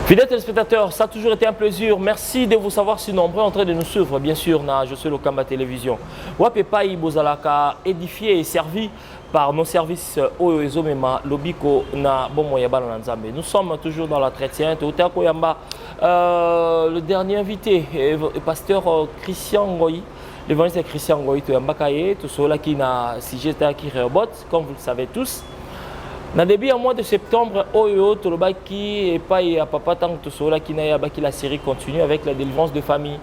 Fidèles téléspectateurs, ça a toujours été un plaisir. Merci de vous savoir si nombreux en train de nous suivre, bien sûr, na Je suis le Kamba Télévision. Wapepai Bozalaka, édifié et servi par nos services Oyo Ezomema, Lobiko na Bomoyabana Nanzambe. Nous sommes toujours dans l'entretien. Le dernier invité, le pasteur Christian Ngoyi, l'évangéliste Christian Ngoyi, tout cela qui n'a sujet qui rebot, comme vous le savez tous. Dans le début du mois de septembre, Oyo, Tolobaki et Paï à Papa Tang Tosola qui n'a pas la série continue avec la délivrance de famille.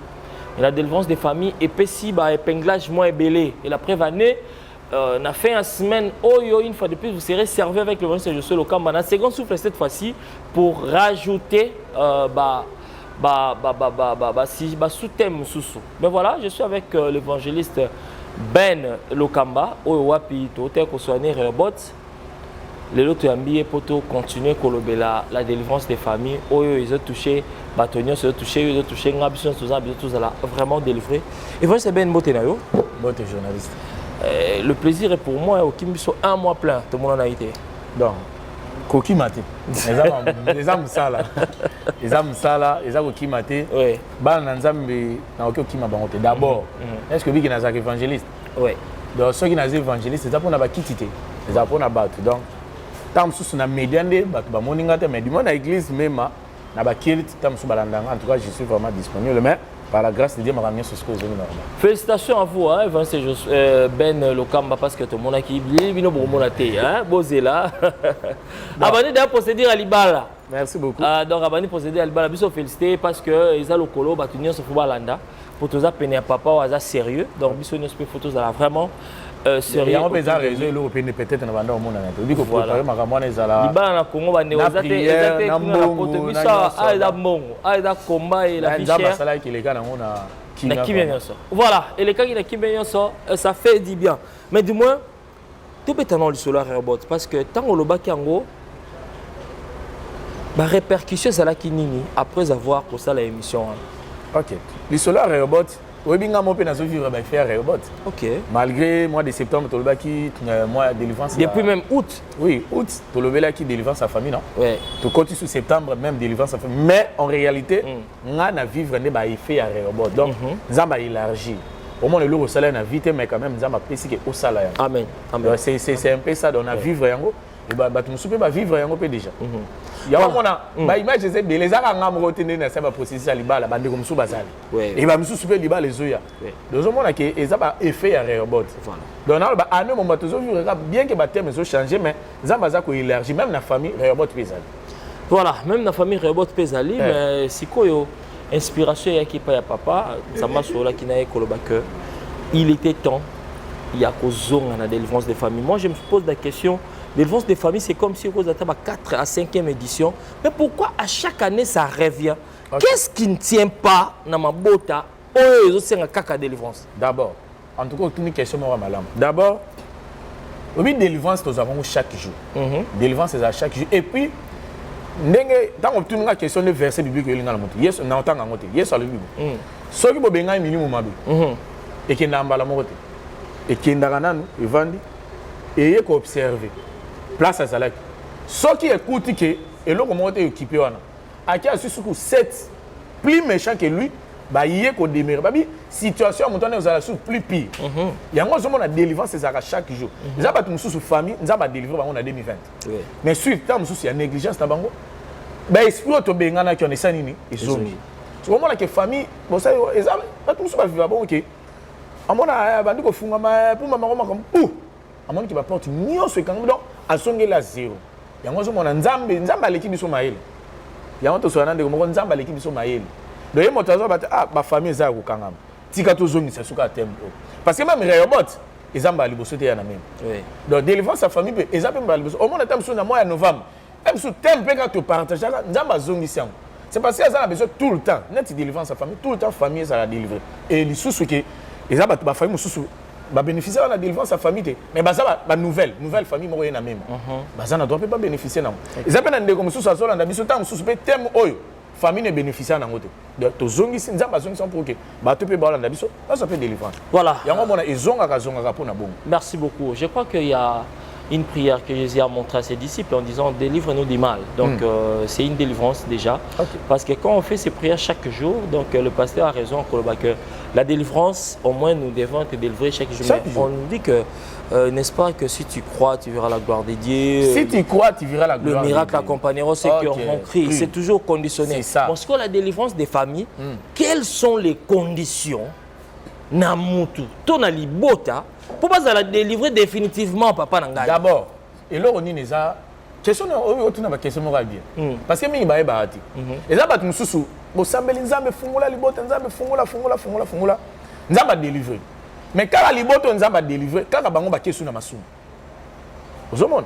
Et la délivrance de famille est pessi, épinglage moins ébélé. Et la preuve année, on a fait une semaine Oyo, une fois de plus, vous serez servi avec le ministre de Josué Lokamba. Un second souffle cette fois-ci pour rajouter sous-thème sous-sous. Mais voilà, je suis avec l'évangéliste Ben Lokamba, Oyo Wapi, Tote Kosoane Rebot. Les autres ambiés pour continuer à la délivrance des familles. Ils ont touché, Batonion, ils ont touché, Ngabison, tous vraiment délivré. Et voilà, c'est bien une beauté. Beauté journaliste. Le plaisir est pour moi, au Kimbiso, un mois plein, tout le monde en a été. Donc, Koki Maté. Les âmes sala. Les âmes sala, les âmes Koki Maté. Oui. Ban Nanzambe, na Koki Mabangote. D'abord, est-ce que vous êtes un évangéliste? Oui. Donc, ceux qui sont évangélistes, c'est pour nous quitter. C'est pour nous battre. Donc, tant que nous avons médias, mais du moins dans l'église même, en tout cas, je suis vraiment disponible. Mais par la grâce de Dieu, je vais sur ce que je normal. Félicitations à vous, hein, Ben Lokamba, parce que tout le monde a qui est bien pour mon athée. Bozela. Abani d'ailleurs procéder à l'Ibala. Merci beaucoup. Donc, Abani procéder à l'Ibala. Bisous féliciter parce que ils ont le colo, batunion sur Foubalanda. Pour tous les pénés à papa, ils sont sérieux. Donc, bisous nous photos là vraiment. Sérieux. On peut résoudre l'Europe peut-être dans le monde. Il faut préparer ma campagne. Libala na Congo ba néozate na mbongo na combat et la fichère na kimbenyoso. Voilà, et les cas qui na kimbenyoso ça fait du bien. Mais du moins tout peut dans le solar robot parce que tant on le bakango ba répercussion ça la kinini après avoir pour ça la émission. OK. Le solar robot oui, bien moi peine à vivre avec faire robot. OK. Malgré mois de septembre Tolobaki mois de délivrance. Depuis même août. Oui, août Tolobela qui délivre sa famille non. Oui. Tu continues sous septembre même délivre sa famille. Mais en réalité, on a vivre ne ba effet à robot. Donc, Zamba élargi. Au moins le lourd au salaire na vite mais quand même Zamba pessi au salaire. Amen. Amen. C'est un peu ça on a vivre yango et ba tu me pas vivre yango peu déjà. Il y a un image c'est les gens qui ont retenu na ça processus à libala bande comme sous bazali et ba musu super libala les oya donc on a que ça ba effet à robot voilà donc à un moment toujours bien que ba terme so changer mais ça baza ko élargi même la famille robot pesali voilà même la famille robot pesali mais sikoyo inspiration ya ki pa ya papa ça m'a sur la kinaye koloba que il était temps il y a kozonga na délivrance des familles. Moi je me pose la question. Délivrance des familles, c'est comme si on était à 4 à 5e édition. Mais pourquoi à chaque année ça revient? Qu'est-ce qui ne tient pas dans ma bota? Oh, c'est un caca délivrance. D'abord, en tout cas, une question madame. D'abord, oui, délivrance, nous avons chaque jour. Délivrance, c'est à chaque jour. Et puis, dans une question de verset biblique, yes, on entend en côté. Yes, le Bible. Ce qui est bien minimum, et qui n'a pas la morte. Et qui n'a pas et vendu. Et il faut observer. Place à Zalak. Ceux qui écoutent que et l'autre comment est équipé à qui a su 7 plus méchant que lui bah il est qu'on demeure bah situation montant aux alentours plus pire il y a un moment de délivrance c'est ça chaque jour nous avons pas tout sous famille nous avons délivrer on a 2020 mais suite temps sous il y a négligence na bango bah esprit to bengana qui on est ça nini et zombie au moment là que famille bon ça pas tout sous pas vivre bon OK à mon a bandu ko funga pour maman comme pou à mon qui va porter nion ce quand donc à songe la zéro yango zo mona nzambe aleki biso maele yango to soana ndeko moko nzambe aleki biso maele donc ye moto azo ba famille za ko kangama tika to zongisa suka tempo parce que même robot ezamba liboso te ya na même donc délivrance sa famille pe ezamba ba liboso au moins temps sur na mois de novembre même sur tempo quand tu partages nzamba zongisa c'est parce que ça a besoin tout le temps net délivrance sa famille tout le temps famille ça la délivrer et les sous que ezamba ba famille sous ba bénéficier de la délivrance sa famille mais bah ça ba nouvelle famille mo na même bah ça ne doit pas bénéficier non ils appellent ndé comme sous ça so na biso temps sous pe thème oyo famille ne bénéficier na ngote to zongi nzamba zongi sans pour que ba to pe ba na biso ça peut délivrance voilà yango mona ezonga ka pour na bon merci beaucoup je crois qu'il y a une prière que Jésus a montrée à ses disciples en disant délivre-nous du mal. Donc c'est une délivrance déjà. Parce que quand on fait ces prières chaque jour, donc le pasteur a raison que la délivrance, au moins nous devons te délivrer chaque jour. Mais on nous dit que, n'est-ce pas, que si tu crois, tu verras la gloire de Dieu. Si tu crois, tu verras la gloire de Dieu. Le miracle accompagnera ceux qui auront crié. C'est toujours conditionné. C'est ça. Parce que la délivrance des familles, quelles sont les conditions na mutu, ton alibota, pour pas la délivrer définitivement papa Nanga. D'abord, et là on est ça, question on a question morale bien. Parce que mi ba bahati. Et ça bat mususu, bo sambeli nzambe fungula libota nzambe fungula. Nzamba délivrer. Mais quand la libota nzamba délivrer, quand bango ba question na masumu. Vous monde.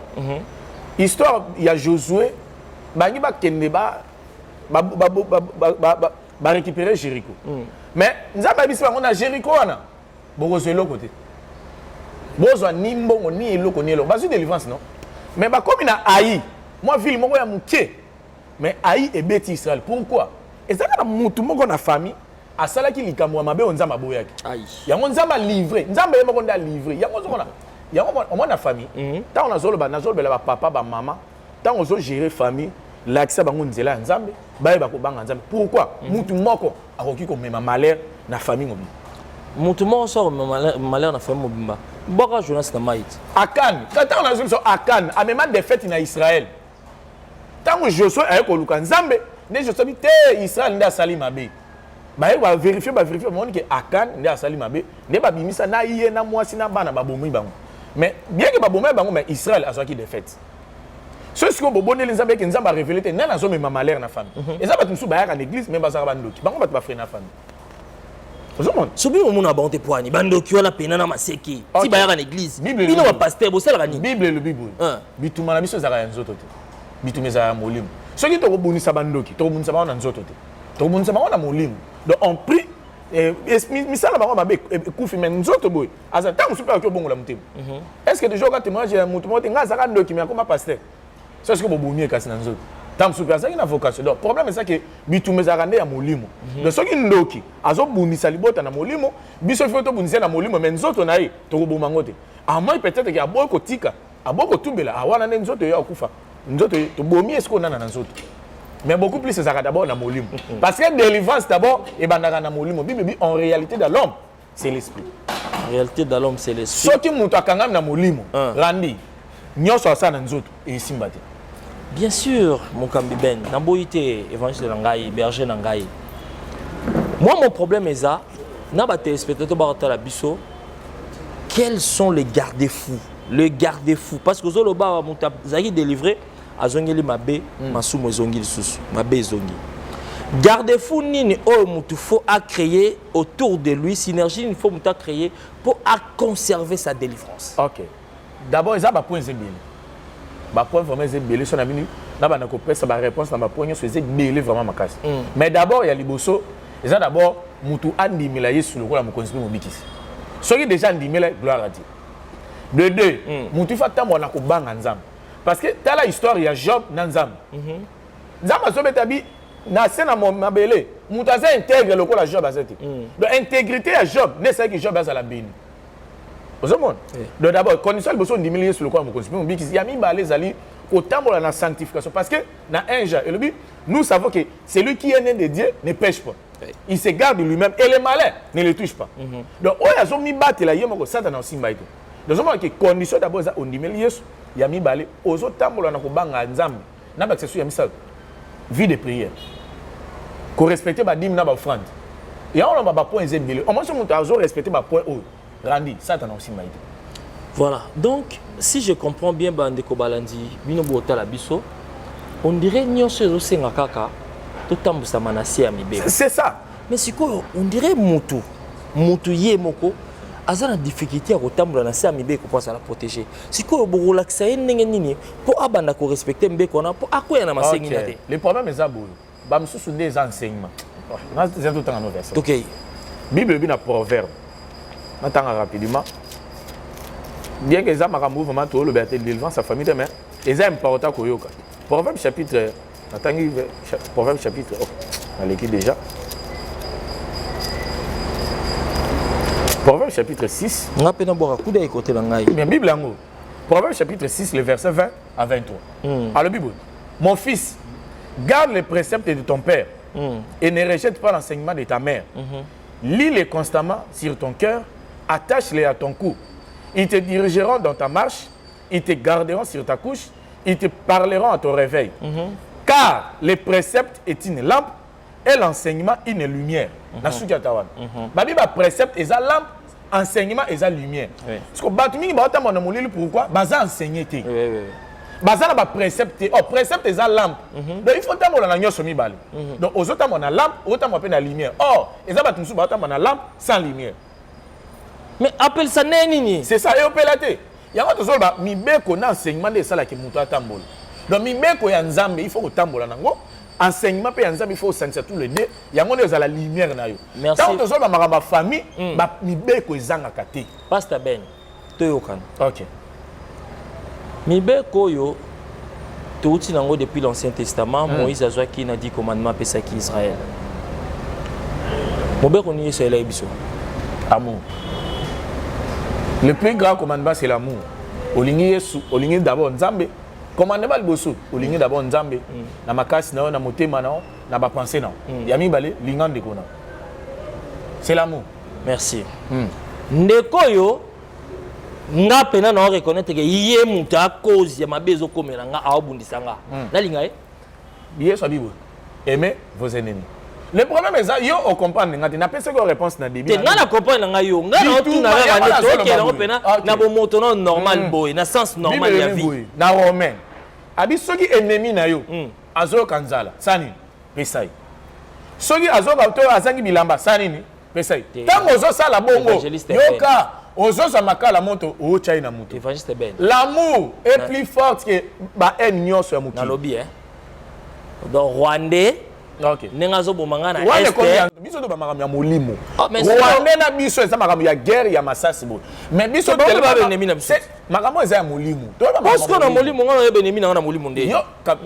Histoire il y a Josué, bangi ba kende ba récupérer Jéricho. Mais nous avons dit Jéricho, nous avons dit côté. Nous avons dit ni délivrance, non? Mais comme il a haï, moi, ville, moi, je suis mais haï et bêti Israël. Pourquoi? Et ça, tout le monde a famille, à ça, qui est on a livré. Il y a livré. Il y a une famille. Tant on a papa, maman, tant on a géré famille, l'accès à la Nzambe. Pourquoi? Mutu moko akoki ko mema malheur na famille mobimba. Mutu moko sort malheur na famille mobimba. Boka Jonas na maït. Akan, quand on a vu sur Akan, a même des fêtes na Israël. Tant que Josué a ko luka Nzambe, ne Josué te Israël nda sali mabe. Ba vérifier on que Akan nda sali mabe, ne ba bimisa na yé na mwasi na bana ba bomi bango. Mais bien que ba bomi bango mais Israël a sorti des fêtes. Ce qui est bon, c'est que nous avons révélé que nous avons mis malheur dans la famille. Et ça va nous soutenir à l'église, même si nous avons fait dans la famille. Vous comprenez? Si vous avez un bon point, vous avez un pénal dans si vous avez une église, vous avez un pasteur, vous avez une Bible. Bible. Bible. Vous avez un zoto. Bible. Vous avez un molim. Ce qui est bon, c'est que vous avez un zoto. Vous avez un molim. Donc on prie. Misala bango mabe ekufi mais nzoto boy asa tangu super ko bongo la mutema. Est-ce que déjà quand témoignage ya mutu mote ngazaka ndoki mais comme pasteur. C'est ce que vous avez fait dans le temps super ça une vocation. Donc problème c'est que bitumé zarande ya molimo. Donc ce qui ndoki azo bunisa libota na molimo, biso foto bunisa na molimo mais nzoto na ye to ko bomangote. À moins peut-être que aboko tika, aboko tumbela awana na nzoto ya okufa. Nzoto to bomi est-ce qu'on a na nzoto. Mais beaucoup plus c'est ça d'abord na molimo. Parce que délivrance d'abord et bandaka na molimo. Bibi en réalité dans l'homme, c'est l'esprit. En réalité dans l'homme c'est l'esprit. Ce qui mutu akangam na molimo, randi. Nyoso sa na nzoto et simbate. Bien sûr, mon Kambiben, Namboïté, évangile Nangaï, berger Nangaï. Moi, mon problème est ça. N'a téléspectateur Barata la Bisso. Quels sont les garde-fous? Les garde-fous. Parce que Zoloba Zagi délivré à Zongeli Mabé, Masumo Zongi Sous, Mabé Zongi. Garde-fou Nini Mutu faut à créer autour de lui, synergie, il faut Mutu créer pour conserver sa délivrance. Ok. D'abord, ça va point zébile. Bah point vraiment zébile. Son ami, là bas n'ako presse sa réponse dans ma point sur zébile vraiment ma casse. Mais d'abord il y a liboso. Et ça d'abord mutu andi milaye sur le rôle à mon conspire mobikis. Ceux qui déjà andi milaye gloire à Dieu. De deux, mutu fa tambo n'ako bang nzam. Parce que dans la histoire il y a Job nzam. Nzam a sauvé ta vie. Na scène mon mabele. Mutu a intègre le rôle à Job à cette. Donc intégrité à Job, n'est-ce que Job a la béni. Donc d'abord, condition de besoin de milliers sur le corps, il y a mis les alliés autant pour la sanctification. Parce que dans un genre, nous savons que celui qui est né de Dieu ne pêche pas. Il se garde lui-même et les malins ne le touchent pas. Donc, ils ont mis battre la yémo que Satan a aussi baité. Donc, les conditions d'abord, on dit il y a mis balé aux autres temps pour la nakobanga nzambe. N'a pas que ce soit vie de prière. Qu'on respecte ma dîme na ba offrande. Et on a pas point zébile. On mange mon temps respecter ma point haut. Randi, Satan a aussi maïté. Voilà, donc si je comprends bien Bandeko Balandi, Binobota la Bisso, on dirait Nyonso Sengakaka, tout le temps ça manassi à Mibé. C'est ça. Mais c'est quoi? On dirait Moutou Yemoko, a une difficulté à retamber la nation à Mibé pour la protéger. C'est quoi? Pour relaxer, pour Abandako respecter Mibé, pour à quoi il y a un enseignement? Le problème est ça, je suis des enseignements. C'est tout le temps nos versets. Ok. Bible est un proverbe. Maintenant, rapidement. Bien que ça m'a mouvement tout le liberté de délivrance sa famille mais c'est important que yoka. Proverbe chapitre Proverbe chapitre on l'écrit déjà. Proverbe chapitre 6. On a peine boire coup d'un côté dans ngai. Bien Bible ango. Proverbe chapitre 6, le verset 20 à 23. Alors, Bible, mon fils, garde les préceptes de ton père et ne rejette pas l'enseignement de ta mère. Lis-les constamment sur ton cœur, attache-les à ton cou. Ils te dirigeront dans ta marche, ils te garderont sur ta couche, ils te parleront à ton réveil. Car les préceptes est une lampe et l'enseignement une lumière. Babi ba précepte est la lampe, enseignement est la lumière. Parce que batumi ba ta mona molili pourquoi baza enseigner té. Baza na ba précepte, oh précepte est la lampe. Donc il faut ta mona na nyoso mi bale. Donc aux autres mona lampe, autant mo pe na lumière. Or, eza ba tumsu ba ta mona lampe sans lumière. Mais appelle ça nini? C'est ça, et on peut l'atter. Il y a un autre chose, mibeko na enseignement de ça qui monte à tambola. Donc mibeko ya nzambe, il faut que tambola nango. Enseignement pe ya nzambe, il faut sentir tout le nez. Il y a un autre la lumière na yo. Merci. Tant que ça ma famille, mibeko ezanga kate. Pasteur Ben, toyokan. OK. Mibeko yo touti nango depuis l'Ancien Testament, Moïse a joué qui n'a dit commandement pesa ki Israël. Mibeko ni c'est la biso. Amour. Le plus grand commandement, c'est l'amour. Olingi d'abord Nzambe. Commandement liboso, olingi d'abord Nzambe. Na makasi na na motema na na ba pensée na. Yami bale lingan de kona. C'est l'amour. Merci. Ndeko yo nga pena na reconnaître que yé muta à cause ya mabezo komela nga abundisa nga. Na linga e? Bien so bibo. Aimez vos ennemis. Le problème est ça, yo on comprend nga te na pesa ko réponse na début. Te nga na comprendre nga yo, nga na tout na nga to ke na pena na bo motono normal boy, na sens normal ya vie. Na romain. Abi soki ennemi na yo. Azo kanzala, sani pesai. Soki azo ka to azangi bilamba sani ni pesai. Tango zo sala bongo. Yoka ozo sa makala moto o chai na moto. Évangéliste Ben. L'amour est plus fort que ba en nyoso ya muki. Na lobby Donc Rwandais. OK. Nengazo bomanga na est. Biso to ba makambo ya molimo. Rwandais na biso eza makambo ya guerre ya masasi bo. Mais biso to ba ennemi na biso. Makambo eza ya molimo. To ba parce que na molimo ngana yeba ennemi na molimo nde. Yo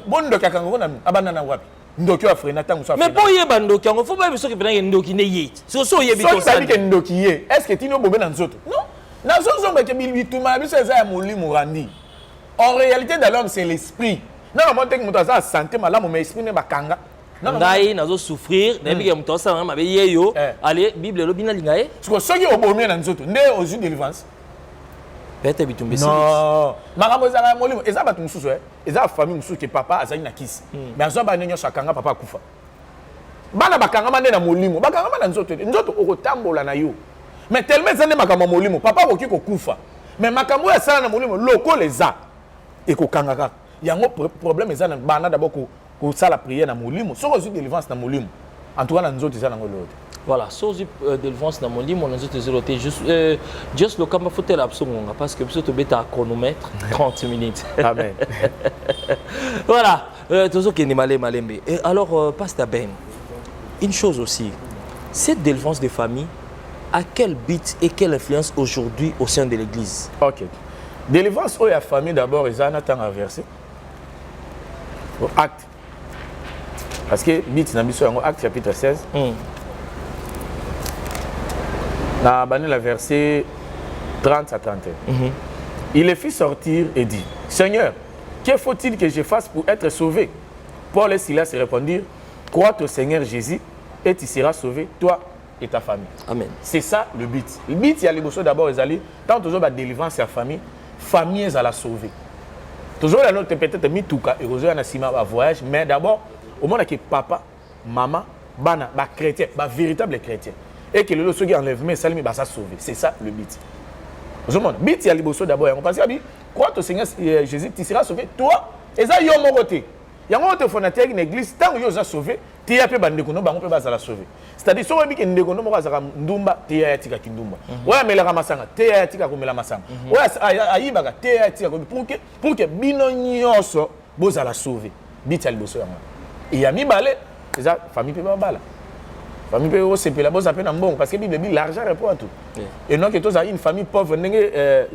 bondo ka kango na abana na wapi. Ndoki wa frena tangu so. Mais po yeba ndoki yango faut ba biso ke pena ndoki ne ye. So yebi to ça. So que ndoki ye. Est-ce que tino bombe na nzoto? Non. Na zozo ba ke bituma biso eza ya molimo randi. En réalité dans l'homme c'est l'esprit. Non, moi tek muto za santé malamu mais esprit ne bakanga. Ngai nazo souffrir na biga muto sa mabe yeyo allez bible lo bina linga e parce que soki obomi na nzoto nde ozu délivrance peut-être bitumbe si non makambo za molimo eza batu mususu eza famille mususu ke papa azali na kisi mais azo ba nenyo sakanga papa akufa bana bakanga mande na molimo bakanga na nzoto nzoto okotambola na yo mais tellement zane makambo molimo papa okoki kokufa mais makambo ya sala na molimo loko leza ekokanga kaka yango problème eza na bana d'abord ko ça la prière na molimo so ko délivrance na molimo en tout cas na nzoto za na ngolo. Voilà, so délivrance na molimo na nzoto zeroté juste le kamba faut tel absolument parce que biso to beta chronomètre 30 minutes. Amen. Voilà, toujours qui est malembe. Et alors pasteur Ben, une chose aussi, cette délivrance des familles à quel but et quelle influence aujourd'hui au sein de l'église? OK. Délivrance au la famille d'abord ils en attend à verser. Acte. Parce que bit na biso yango acte chapitre 16. Na bani la verset 30 à 31. Il les fit sortir et dit: Seigneur, que faut-il que je fasse pour être sauvé? Paul et Silas répondirent: Crois au Seigneur Jésus et tu seras sauvé, toi et ta famille. Amen. C'est ça le but. Le but, il y a les bossos d'abord, ils allaient, tant toujours la délivrance à la famille, famille, à la sauver. Toujours la note peut-être mis tout cas, et aujourd'hui, on a six mois à voyage, mais d'abord, au moment que papa, maman, bana, bah chrétien, bah véritable chrétien, et que le ceux qui enlèvent, mais ça, bah ça sauver. C'est ça le but. Aujourd'hui, le but, il y a les bossos d'abord, on pense à dire, crois au Seigneur Jésus, tu seras sauvé, toi, et ça, il y a mon côté. Il y a un autre fondateur d'une église, tant que vous avez sauvé, tu es appelé à la sauver. C'est-à-dire, si vous avez dit que vous avez ndumba, tu es appelé à ndumba. Ou à mela masanga, tu es appelé à masanga. Ou à ibaga, tu es appelé pour que binonyoso vous la sauver. Bital bosso yanga. Et ya mi balé, c'est ça famille peut pas bala. Famille peut aussi peut la bosse appelle en bon parce que Bible dit l'argent répond à tout. Et non que toi ça une famille pauvre,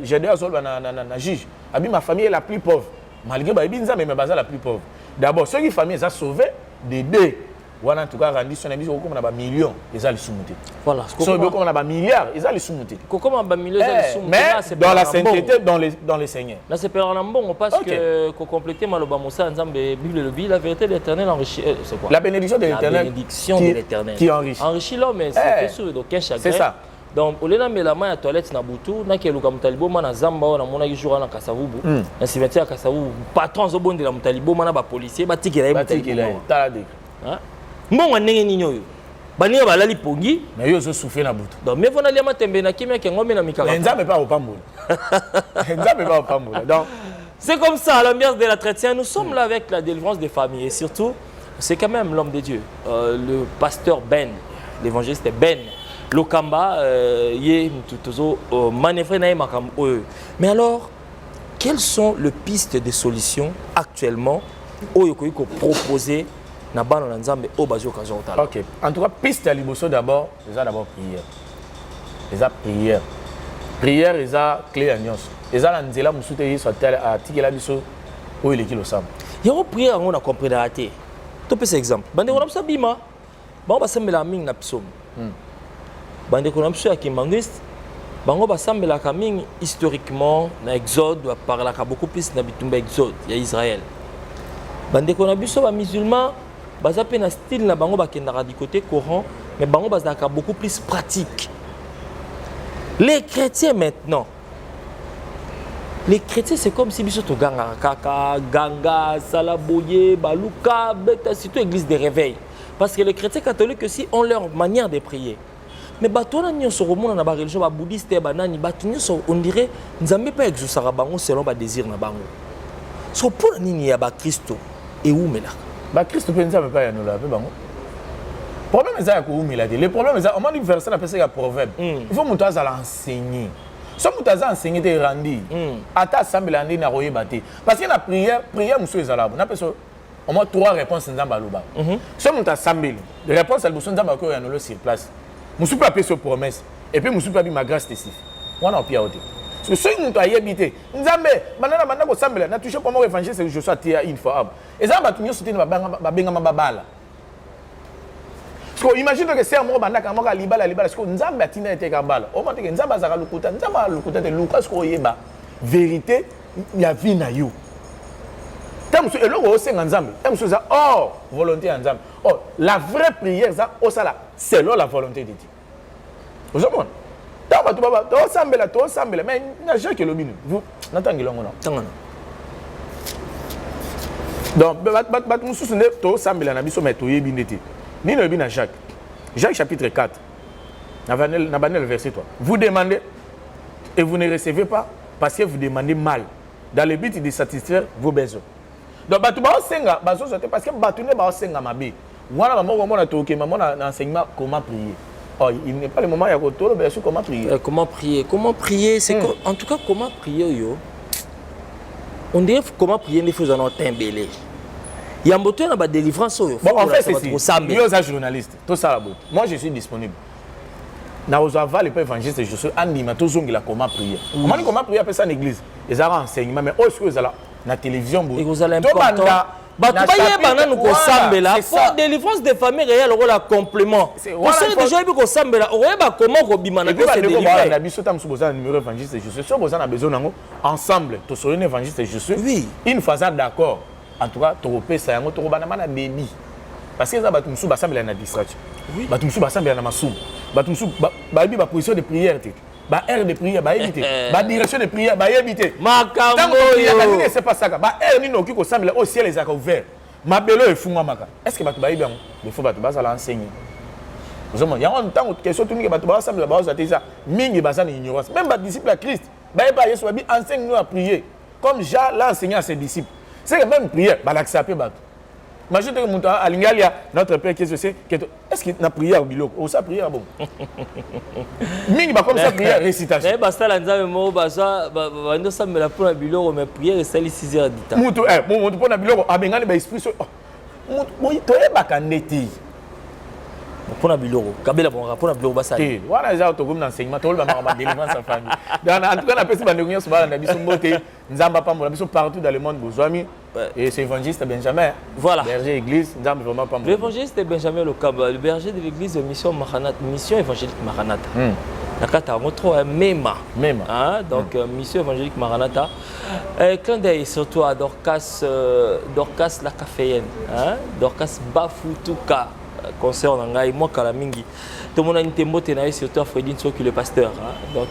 j'ai déjà sol na juge. Abi ma famille est la plus pauvre. Malgré ba binza mais ma base la plus pauvre. D'abord, ceux qui famille sont sauvés, des deux. Voilà, en tout cas, rendu son ami, comme on a millions, ils ont les soumis. Voilà. Comme on a milliards, ils ont les soumis. Comme on a millions, ils ont les soumis. Mais dans la sainteté, dans les seigneurs. Là, c'est pas un bon, parce que pour compléter Malobamosa, la vérité de l'éternel enrichit. C'est quoi? La bénédiction de l'éternel. La bénédiction de l'éternel. Qui enrichit. Enrichit l'homme, mais c'est sûr, donc un chagrin. C'est ça. Donc, au lieu de la main à la toilette, na boutou, na ke luka mutalibo mana zamba na mona jour na kasavubu. Na cimetière kasavubu, patron zo bonde la mutalibo mana ba policier, ba tikela mutalibo. Hein? Mbongo ndenge nini oyo? Bani ba lali pongi, mais yo zo souffler na boutou. Donc, mais vona liama tembe na kimia ke ngombe na mikaka. Nzambe pas au pamboula. Nzambe pas au pamboula. Donc, c'est comme ça l'ambiance de la chrétienne. Nous sommes là avec la délivrance des familles et surtout, c'est quand même l'homme de Dieu, le pasteur Ben, l'évangéliste Ben. Lokamba, mais alors, quelles sont les pistes de solutions actuellement que vous proposez dans le Nzambe au Bazio Kazotala? Ok. En tout cas, piste à Liboso d'abord, c'est d'abord prière. C'est prière. Prière, c'est clé à Nyos. C'est la nzela musute sur tel à Tikela Biso où il est qui le sam. Il y a une prière on a compris la raté. Tu peux cet exemple. Bande on a ça bima. Bon ba sembela ming na psom. Bande on a ça qui mangiste. Bango ba sembela kaming historiquement na Exode doit parler beaucoup plus na bitumba Exode, il y a Israël. Bande on a biso ba musulman ba zape na style na bango ba kendara du côté Coran, mais bango ba zaka beaucoup plus pratique. Les chrétiens maintenant, les chrétiens c'est comme si biso to ganga kaka ganga salaboye baluka beta surtout église de réveil parce que les chrétiens catholiques aussi ont leur manière de prier. Mais batona nyo so romona na ba religion ba bouddhiste ba nani batunyo so on dirait nzambe pas exaucera bango selon ba désir na bango. So pour nini ya ba Christo et où mela? Ba Christo pe nzambe pas ya no la pe bango. Problème est ça ko umila de. Le problème est ça on m'a dit verset na pesa ya proverbe. Il faut monter à l'enseigner. Si vous avez enseigné des rendis, ata assemblée andine na royé bâti. Parce que la prière monsieur ezalabo. Na peso au moins 3 réponses nzamba loba. Si vous avez assemblée, les réponses elles sont nzamba ko ya no sur place. Monsieur pas payer promesse et puis monsieur pas bi ma grâce testif. On a pia oté. Parce que ceux qui ont habité, nzambe banana banana ko assemblée na touché pour moi évangile c'est que je sois tia une fois. Et ça ba tunyo soutenir ba benga mabala. Parce que imagine que c'est un mot bandaka moka libala parce que nzambe atina ete kambala o mate que nzambe azaka lukuta nzambe lukuta te lukas ko yeba vérité ya vie na yo tam so eloko o senga nzambe tam so za volonté ya nzambe la vraie prière ça o sala selon la volonté de Dieu ozomona ta ba to sambela mais na Jacques lobinu vous natangelo ngona tangana donc bat mususu ne to sambela na biso mais to yebi ndete. Ni le bin Jacques. Jacques chapitre 4. Nabanel verset 3. Vous demandez et vous ne recevez pas parce que vous demandez mal dans le but de satisfaire vos besoins. Donc batu ba senga bazo sote parce que batu ne ba senga mabe. Wana maman na toke maman na enseignement comment prier. Il n'est pas le moment ya ko tolo bien sûr comment prier. Comment prier c'est en tout cas comment prier yo. On dirait comment prier les choses en tembélé. Il y a un bouton de délivrance. Bon, en fait, c'est ça. Moi, journaliste. Tout ça, moi, je suis disponible. Dans les évangélistes, je suis animé. Tout le monde comment prier. Comment prier après ça en église. Ils ont enseignement, mais où est-ce que vous allez la télévision? Et vous allez important. Pour délivrance des familles réelles, on a complément. Pour ceux déjà eu qu'on s'embête, on a comment on bimana se délivrer. On a besoin de besoin numéro évangéliste. Je suis sûr que vous avez besoin ensemble. Tous sur une évangéliste, je suis. Oui. Une fois d'accord. En tout cas, tu repères ça, tu repères na baby. Parce que ça va tout bassemble na distraction. Oui. Ba tout bassemble na masou. Ba tout baby ba position de prière té. Ba air de prière ba éviter. Ba direction de prière ba éviter. Makambo yo. C'est pas ça. Ba air ni no ki ko semble au ciel les a ouvert. Ma belo e fungwa maka. Est-ce que ba tu ba bien? Il faut ba tu ba ça l'enseigner. Vous avez y a un temps question tout ni ba tu ba semble ba ça ça. Mingi ba ça ni ignorance. Même ba disciple à Christ. Ba pas Yesu ba enseigne nous à prier comme Jean l'a enseigné à ses disciples. C'est que même prière, bah l'accepter bateau. Imagine que mon à Lingalia, notre père qui est est-ce qu'il n'a prière au biloko? Ou ça prière bon. Mingi bah comme ça prière récitation. Mais basta la nzambe mo basa ba ndo ça me la pour biloko mais prière c'est 6 heures du temps. Mutu mon pour na biloko abengani ba esprit so. Moi to e ba kaneti. Pour la biloro, Kabila pour la biloro basa. Et voilà déjà autogum d'enseignement, tout le monde va délivrance sa famille. En tout cas, on appelle ça bandéunion sur la nabi somboté, nzamba pas mon partout dans le monde besoin et c'est évangéliste Benjamin. Voilà. Berger église, nzamba vraiment pas. L'évangéliste Benjamin Lokaba, le berger de l'église mission Maranatha, mission évangélique Maranatha. La carte a montré Mema. Hein? Donc mission évangélique Maranatha. Clin d'œil surtout à Dorcas la caféenne, hein? Dorcas Bafoutuka. Concert en Angaï, moi Kalamingi. Tout le monde a une témote et surtout à Fredine qui est le pasteur. Donc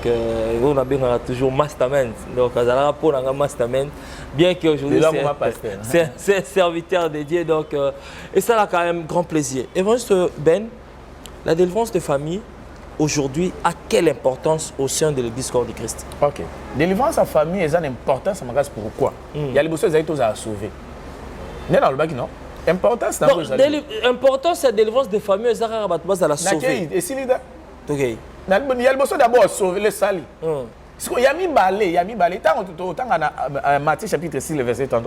on a bien toujours masterman. Donc on a rapport à masterman. Bien qu'aujourd'hui c'est serviteur de Dieu. Donc et ça a quand même grand plaisir. Évangéliste Ben, la délivrance de famille aujourd'hui a quelle importance au sein de l'Église corps de Christ? Ok. Délivrance à famille est une importance. Pourquoi? Il y a les besoins à sauver. N'est dans le bac non? Importance l'importance de la délivrance des familles, c'est à la sauver. Et si l'idée OK. Il y a le besoin d'abord sauver les salis. Il y a mis balé, tant en Matthieu chapitre 6 le verset 30,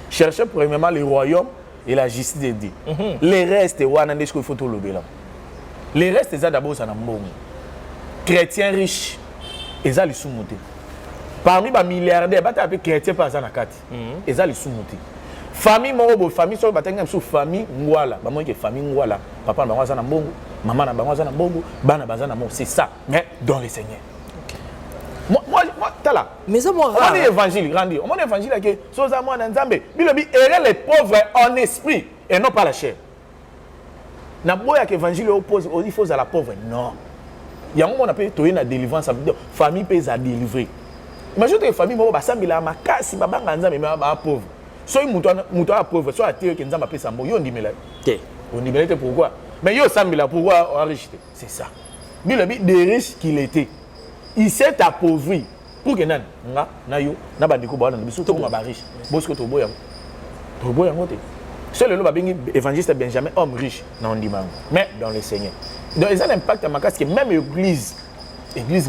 cherchez premièrement le royaume et la justice de Dieu. Les restes il faut tout le là. Les restes c'est d'abord ça bon. Chrétiens riches, ils ont les sous-montés. Parmi les milliardaires, ils ont chrétiens pas ça na kati. Ils ont les sous-montés. Famille mon famille sur batanga sous famille ngwala ba moi que famille ngwala papa na bango za na mbongo maman na bango za na mbongo bana baza na mo c'est ça mais dans le Seigneur. Moi tala mais ça moi on est évangile grandi on est évangile que so za moi na nzambe bilobi errer les pauvres en esprit et non pas la chair na boya que évangile oppose il faut à la pauvre non il y a un moment on appelle toyer na délivrance famille peut à délivrer imagine que famille mo ba sambila makasi ba banga nzambe mais ba pauvre. Soit il a pauvre, soit il y a un peu de on dit on dit pourquoi? Mais il y a pourquoi on a riche? C'est ça. Mais le des riches qu'il était, il s'est appauvri. Pour que nan, na ba diko ba na biso to ba riche. Bosco to boya. To boya ngote. C'est le évangéliste Benjamin, homme riche, non dit mais dans le Seigneur. Donc il y a un impact à ma casse que même l'église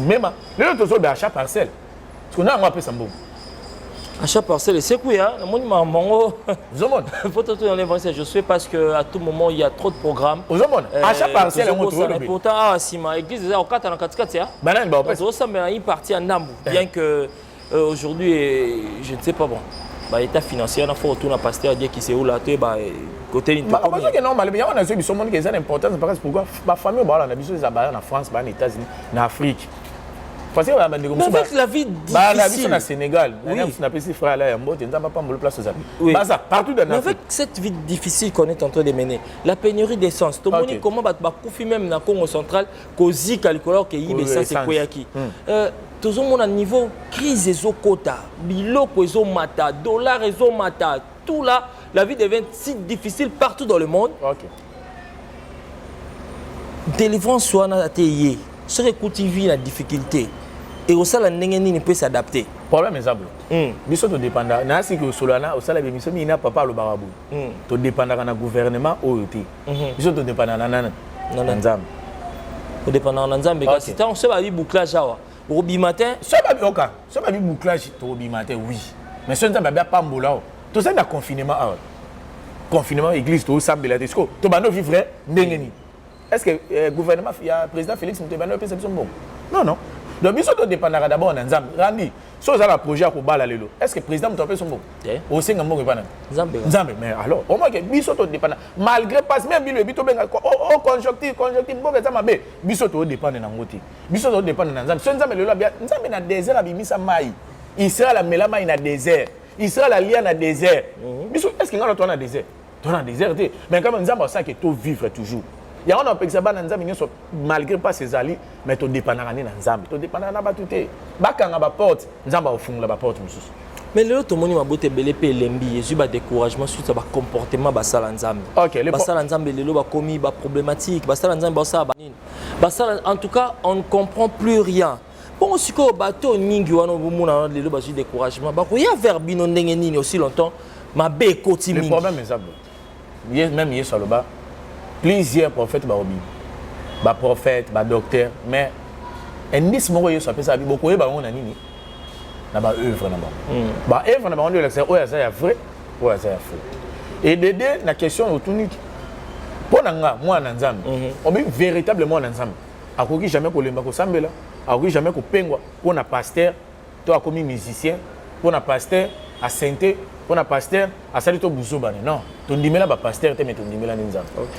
même, le autre chose d'achat parcelle. Parce qu'on a un peu ça bon. Achat parcelle, c'est quoi hein? Moi, je sais parce qu'à tout moment, il y a trop de programmes. Achat parcelle, pourtant, si ma église est en 4 ans, 4 ça mais une partie en Nambu. Bien que aujourd'hui, je ne sais pas bon. L'état financier, il faut retourner à pasteur dire qui c'est où là, côté non, mais on a vu que c'est important parce que pourquoi ma famille, on a vu en France, en États-Unis, en Afrique. Parce que avec la vie difficile au Sénégal, partout dans avec cette vie difficile qu'on est en train de mener, la pénurie d'essence, tout le monde comment même dans le Congo central, causer calculeur que l'essence c'est quoi qui. Tout le monde à niveau crise et quota, biloko et mata, dollar et mata, tout là, la vie devient si difficile partout dans le monde. Délivrance soit na teye. Ce que vie la difficulté et au salaire ne peut s'adapter. Problème est simple. Biso to dépendant. Na si que solana au salaire biso mi na papa le barabu. To dépendant na gouvernement au été. Biso to dépendant na nzambe. To dépendant na nzambe parce que on se va bi bouclage awa. Au bi matin, ça va bi oka. Ça va bi bouclage to bi matin oui. Mais ce nzambe ba pa mbola. To ça na confinement awa. Confinement église to sambela tesco. To bano vivre ndengeni. Est-ce que le gouvernement, il y a le président Félix Moutebano et c'est bon? Non, non. Donc, il faut dépendre d'abord de Nzambe. Randi, si vous avez un projet à Koubala, est-ce que le président Moutebano est bon? Au sein de Nzambe. Mais alors, au moins que Bisoto dépend. Malgré pas, même si le Bito Benga, au conjonctif, Bisoto dépend de Nangoti. Bisoto dépend de Nzambe. Si Nzambe est dans le désert, il sera il sera la Mélama dans le désert. Il sera la Lia dans le désert. Est-ce qu'il y a un désert? Dans le désert, mais quand même, Nzambe a ça que tu vivre toujours. Il y a un peu de malgré pas ses alliés, mais tu dépends de Nzambe. Tu dépends de Nzambe. Bakanga ba porte, Nzambe au fond la porte mususu. Mais le tout monde m'a boté belé pe lembi, Jésus ba découragement suite à ba comportement ba sala Nzambe. OK, ba sala Nzambe lelo ba commis ba problématique, ba sala Nzambe ba sala ba nini. Ba sala en tout cas, on ne comprend plus rien. Bon aussi ko bateau ningi wana bomuna lelo ba découragement. Ba ko ya verbino ndenge nini aussi longtemps, ma be koti mingi. Le problème est ça. Même hier sur le bas. Plusieurs prophètes, prophètes, docteurs, mais indice mon yo s'appelle ça beaucoup on a nini na ba œuvre na ba œuvre na ba on dit c'est ça vrai ou ça faux et d'aider la question autour Pour moi nanzambe on est véritablement nanzambe akoki jamais kolemba ko sambela akoki jamais ko pengwa pour na pasteur to akomi musicien pour na pasteur à sainté pour na pasteur à sali to buzoba non to ndimela ba pasteur te mais to ndimela nzambe. OK.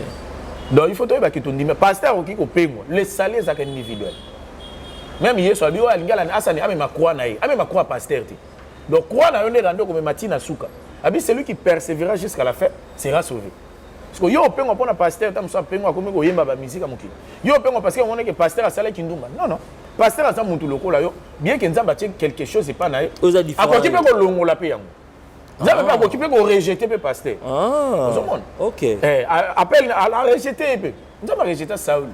Donc il faut to ba ki to ndimela pasteur akoki ko pengwa les salaires za individuel même yeso abi wa lingala na asani ame makroa na ye ame makroa pasteur te donc croix na yo ne rando comme matina suka abi celui qui persévérera jusqu'à la fin sera sauvé. Parce que yo pengo pona pasteur tam so pengo akomi ko yemba ba musique amokili yo pengo parce que on est que pasteur a sala kindumba non pasteur a sa mutu lokola yo bien que nzamba tie quelque chose c'est pas na ye akoki pe ko longola pe yango nzamba pe akoki pe ko rejeter pe pasteur OK appelle à rejeter pe nzamba rejeter Saül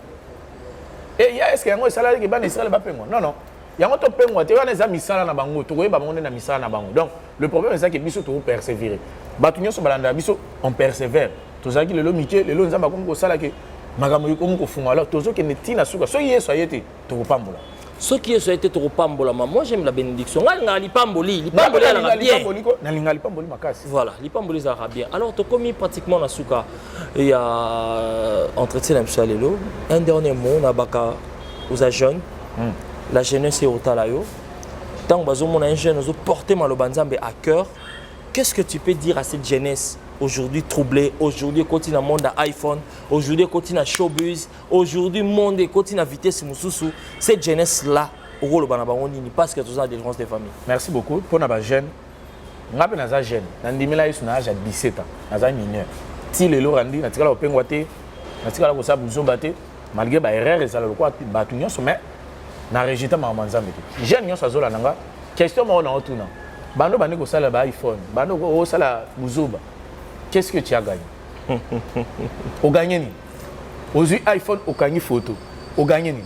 et ya est-ce que yango sala ke ba na Israël ba pengo non yango to pengo te wana za misala na bango to koyeba bango na misala na bango donc le problème c'est ça que biso to persévérer batunyo so balanda biso on persévère tozaki lelo mike lelo nzamba komi kosala ke makambo komi kofunga alors tozokende tina suka soki yesu aye te tokopambola soki yesu aye te tokopambola moi j'aime la bénédiction ngalingaka lipamboli alaka bien nalinga lipamboli makasi voilà lipamboli ezalaka bien alors tokomi pratiquement na suka ya entretien na biso ya lelo un dernier mot na baka oza jeune la jeunesse eotala yo ntango bazomona un jeune ozoporte maloba nzambe à cœur qu'est-ce que tu peux dire à cette jeunesse aujourd'hui troublée, aujourd'hui continue le monde à iPhone, aujourd'hui continue à showbiz, aujourd'hui le monde continue à vitesse mususu. Cette jeunesse-là, au rôle de parce que tout ça des défense des familles. Merci beaucoup pour nos jeunes. On a des jeunes. Dans 2000 ils sont à 17 ans, des mineurs. Si les lots rendent, natika la pengwate, natika la kosa buzo bate, malgré ba erreur et ça le quoi batunyo mais na rejeter ma manzambe. Jeunes yo sazola nanga, question mo na otuna. Bando bani ko sala ba iPhone, bando ko sala buzoba. Qu'est-ce que tu as gagné? Au gagné ni. Aux iPhone, au gagné photo. Au gagné ni.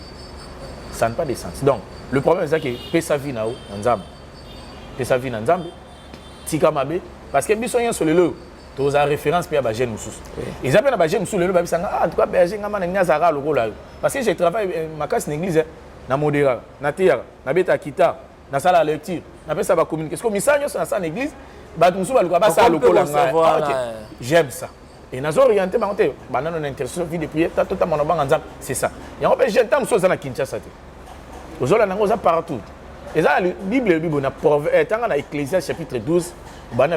Ça n'a pas de sens. Donc, le problème c'est que paie sa vie nao, nzambe. Paie sa vie nzambe. Tika mabe. Parce que biso yon sur le lot. Tu as référence pour les jeunes musus. Ils appellent les jeunes musus le lot. En tout cas, berger ngama na zara le là. Parce que je travaille ma casse l'église na modéra, na théâtre, na beta kita, na salle à lecture, na pesa ba communication. Comme ça yon sur la église. J'aime ça. Et nous avons orienté, nous avons intercession, vie de prière, c'est ça. Et on peut jeter dans la Kinshasa. Nous avons partout. Et ça, la Bible, dans l'Ecclésiaste chapitre 12,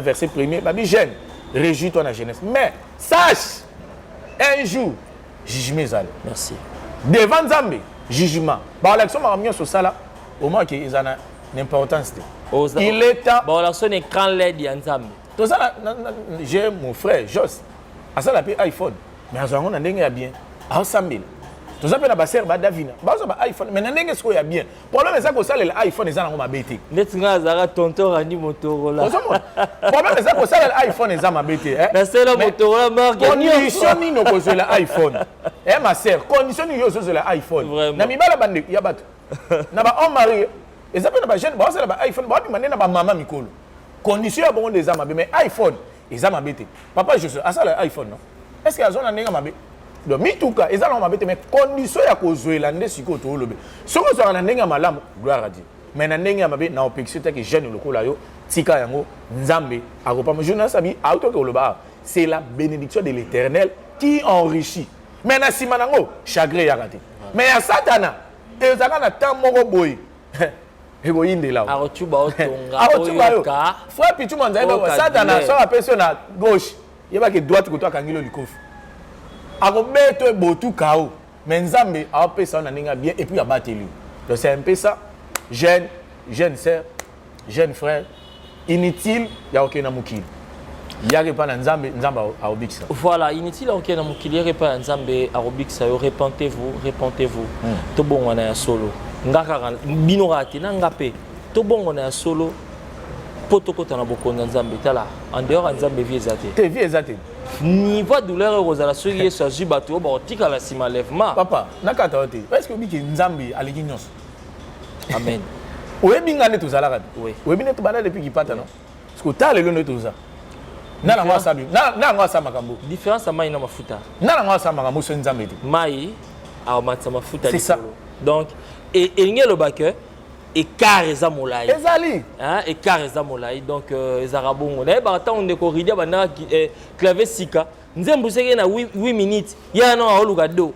verset 1er, jeune, réjouis-toi dans la jeunesse. Mais sache, un jour, jugement. Merci. Devant Zambé, jugement. L'action m'a mis sur ça là, au moins qu'ils en ont l'importance. Il est temps. Bon, la sonne écran LED Yanzambe. Tout ça, j'ai mon frère Jos. À ça, la paix iPhone. Mais à ce moment, on a bien. À 100 000. Tout ça, on a basé à Davina. Bah, ça va iPhone. Mais on a ce qu'il y a bien. Le problème, c'est que ça, l'iPhone, ils ont embêté. Net ngazara tonton Rani Motorola. Le problème, c'est que ça, l'iPhone, ils ont embêté. Mais c'est le Motorola marque. Condition ni no cause l'iPhone. Eh ma sœur, condition ni yo cause l'iPhone. Na mi bala bande ya bato. Na ba on mari. Et ça peut être jeune, bah c'est la iPhone, bah tu m'as na maman mikolo. Condition bon des âmes mais iPhone, ils ont embêté. Papa je sais, à ça l'iPhone non. Est-ce que azona nenga mabe? Donc mi tout cas, ils ont embêté mais condition ya ko zoela nde siko to lobe. Soko zo na nenga malamu, gloire à Dieu. Mais na nenga mabe na opexio te que jeune lokola yo, tika yango nzambe akopa journal sabi auto ko loba. C'est la bénédiction de l'Éternel qui enrichit. Mais na simanango, chagrin ya raté. Mais à Satana, et ça na temps moko boy. Egoyinde là. Arotuba otonga. Frère Pichu Manzaï, Satana sort la personne à gauche. Il va que droite que toi kangilo likofi. Arobeto botu kao. Mais Nzambe a personne na bien et puis a battu lui. Donc c'est un peu ça. Jeune sœur, jeune frère, inutile, il y a aucun amukil. Il y a pas Nzambe a obiksa. Voilà, inutile aucun amukil, il y a pas Nzambe a obiksa. Repentez-vous. Tout bon on est solo. Ngaka binorati na ngape to bongo na solo potoko tana bokonza nzambe tala en dehors nzambe vie ezate te vie ezate niveau douleur rozala soki yeso azu bato ba otika la sima lèvement papa nakata ote parce que biki nzambe aliki nyonso amen oyebi ngane tozala kati oui oyebi ne tobanda depuis kipata non parce que tala lelo ne toza na ngwa sabi na ngwa sa makambo différence mai na mafuta na ngwa sa makambo so nzambe te mai a matsa mafuta c'est ça donc et le bac et carreza molai ezali hein et carreza molai donc ezarabongo na ba ta on de corrider bana clavier sika nzembo seke na 8 minutes ya non aoluka do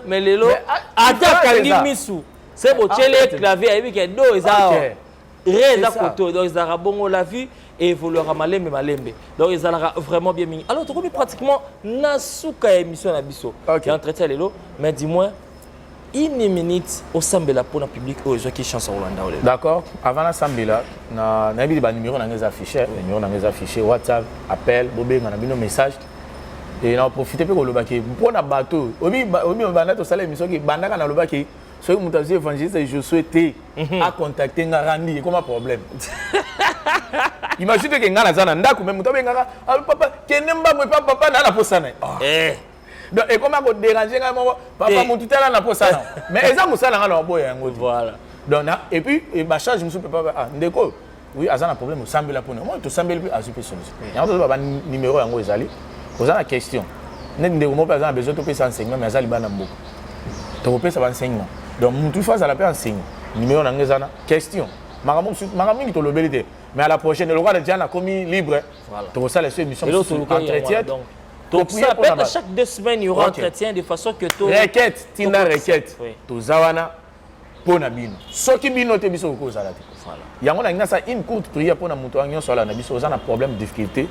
mais lelo attaque ngi misu c'est beau télé clavier et que do ça reza koto donc ça a bongo la vue et évoluera malembe donc ils ont vraiment bien mis alors tu connais pratiquement nasuka émission na biso qui entretien lelo mais dis-moi une minute au sambela pour le public aux gens qui chantent au Rwanda. D'accord. Avant la sambela, na nabi ba numéro na ngeza affiché, numéro na ngeza affiché WhatsApp, appel, bobé na bino message et na profiter pe ko lobaki pour na bateau. Obi bana to sala émission ki bandaka na lobaki soki mutu azi évangéliste je souhaite à contacter Ngarandi comme un problème. Imagine que ngana zana ndako même mutu bengaka papa kenemba mo papa na la posana. Donc et comment vous déranger papa mon tuteur na posana. Mais eza musala ngana boya yango. Voilà. Donc et puis et ba charge musu papa ndeko oui azana problème o sambela pona. Moi to sambela puis azupe solution. Yango ba numéro yango ezali. Posana question. Ndeko mo pas besoin to pesa enseignement mais azali bana mboko. To pesa ba enseignement. Donc mutu face à la paix enseigne. Numéro na ngezana question. Magamou to lobelité. Mais à la prochaine le roi de Diana commis libre. Voilà. To ça les émissions entretien. Donc ça peut être chaque 2 semaines il y aura entretien de façon que to requête tinda requête. To zawana pona bino. Soki bino te biso ko zala te. Voilà. Yango na ngina ça une courte prière pona mutu anyo sola na biso za na problème difficulté.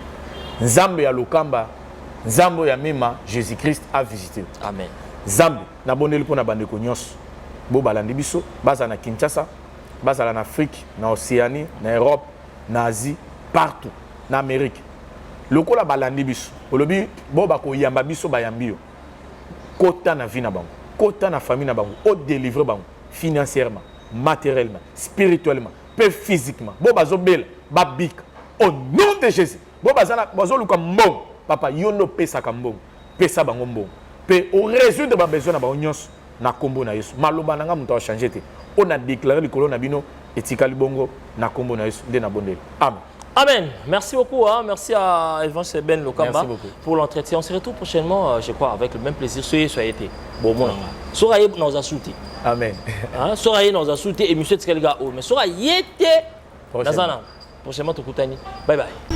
Nzambe ya lokamba, Nzambe ya mema Jésus-Christ a visité. Amen. Nzambe na boneli pona bandeko nyonso. Bo balandi biso baza na Kinshasa, baza na Afrique, na Océanie, na Europe, na Asie, partout, na Amérique. Lokola balandi biso, olobi bo bako yamba biso bayambi yo. Kota na vie na bango, kota na famille na bango, o délivrer bango financièrement, matériellement, spirituellement, peu physiquement. Bo bazo bela, babik au nom de Jésus. Bo bazana bazo luka mbong, papa yono pesa kambong, pesa bango mbong. Pe au résoudre ba besoin na bango nyonso. Na kombo na Yesu maloba nanga muto a changer te on a déclaré le colon na bino etikali bongo na kombo na Yesu nde na bondeli amen. Amen. Merci beaucoup. Hein. Merci à Evans Ben Lokamba pour l'entretien. On se retrouve prochainement, je crois, avec le même plaisir. Soyez été. Bon, bon. Soyez dans un soutien. Amen. Soyez dans un soutien et monsieur Tskelga. Mais soyez été. Prochainement, Tokutani. Bye bye.